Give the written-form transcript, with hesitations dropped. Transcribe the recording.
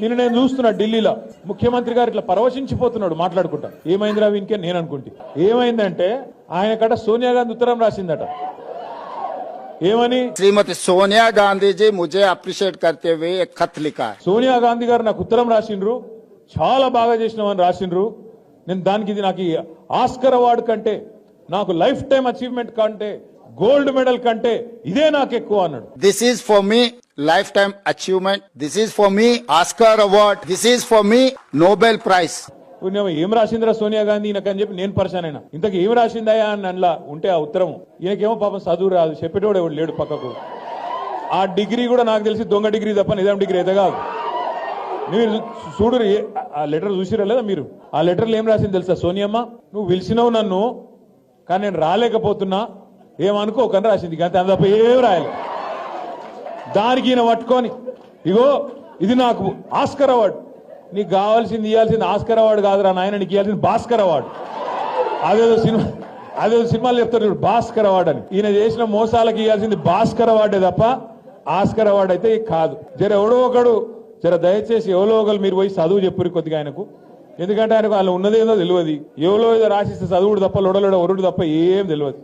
నేను చూస్తున్నా ఢిల్లీలో ముఖ్యమంత్రి గారు ఇట్లా పరవశించిపోతున్నాడు మాట్లాడుకుంటా. ఏమైందిరా వీనికే నేను అనుకుంటే. ఏమైందంటే ఆయన కట సోనియా గాంధీ ఉత్తరం రాసిందట. ఏమని? श्रीमती सोनिया गांधी जी मुझे अप्रिशिएट करते हुए एक खत लिखा है। సోనియా గాంధీ గారు నాకు ఉత్తరం రాసిండ్రు, చాలా బాగా చేసినామని రాసిండ్రు. నేను దానికి ఇది నాకు ఆస్కర్ అవార్డు కంటే, నాకు లైఫ్ టైం అచీవ్మెంట్ కంటే, గోల్డ్ మెడల్ కంటే ఇదే నాకు ఎక్కువ అన్నాడు. This is for me lifetime achievement. This is for me Oscar award. This is for me Nobel Prize. ఏం రాసిందిరా సోనియా గాంధీ ఈయనకని చెప్పి నేను పరిశాన్ అయినా. ఇంతకు ఏం రాసిందయా అని అందులో ఉంటే ఆ ఉత్తరం, ఈయనకేమో పాపం చదువు రాదు, చెప్పేటోడు ఎవడు లేడు పక్కకు. ఆ డిగ్రీ కూడా నాకు తెలిసి దొంగ డిగ్రీ తప్ప నిజాం డిగ్రీ అయితే కాదు. మీరు చూడు, ఆ లెటర్ చూసిరా లేదా మీరు? ఆ లెటర్లు ఏం రాసింది తెలుసా? సోనియమ్మ, నువ్వు పిలిచినావు నన్ను, కానీ నేను రాలేకపోతున్నా, ఏమనుకోకని రాసింది. అంతే, తప్ప ఏం రాయాలి. దానికి ఈయన పట్టుకొని, ఇగో ఇది నాకు ఆస్కర్ అవార్డు, నీకు కావాల్సింది ఇవ్వాల్సింది ఆస్కర్ అవార్డు కాదురా నాయన, నీకు ఇవ్వాల్సింది భాస్కర్ అవార్డు. అదేదో సినిమాలు చెప్తారు చూడు, భాస్కర్ అవార్డు అని. ఈయన చేసిన మోసాలకు ఇవ్వాల్సింది భాస్కర్ అవార్డే తప్ప ఆస్కర్ అవార్డు అయితే కాదు. జర ఎవడో ఒకడు, జర దయచేసి ఎవరో ఒకరు మీరు పోయి చదువు చెప్పురు కొద్దిగా ఆయనకు. ఎందుకంటే ఆయనకు వాళ్ళు ఉన్నదేదో తెలియదు. ఎవరో ఏదో రాసిస్తే చదువుడు తప్ప లొడలోడ ఒరుడు తప్ప ఏం తెలియదు.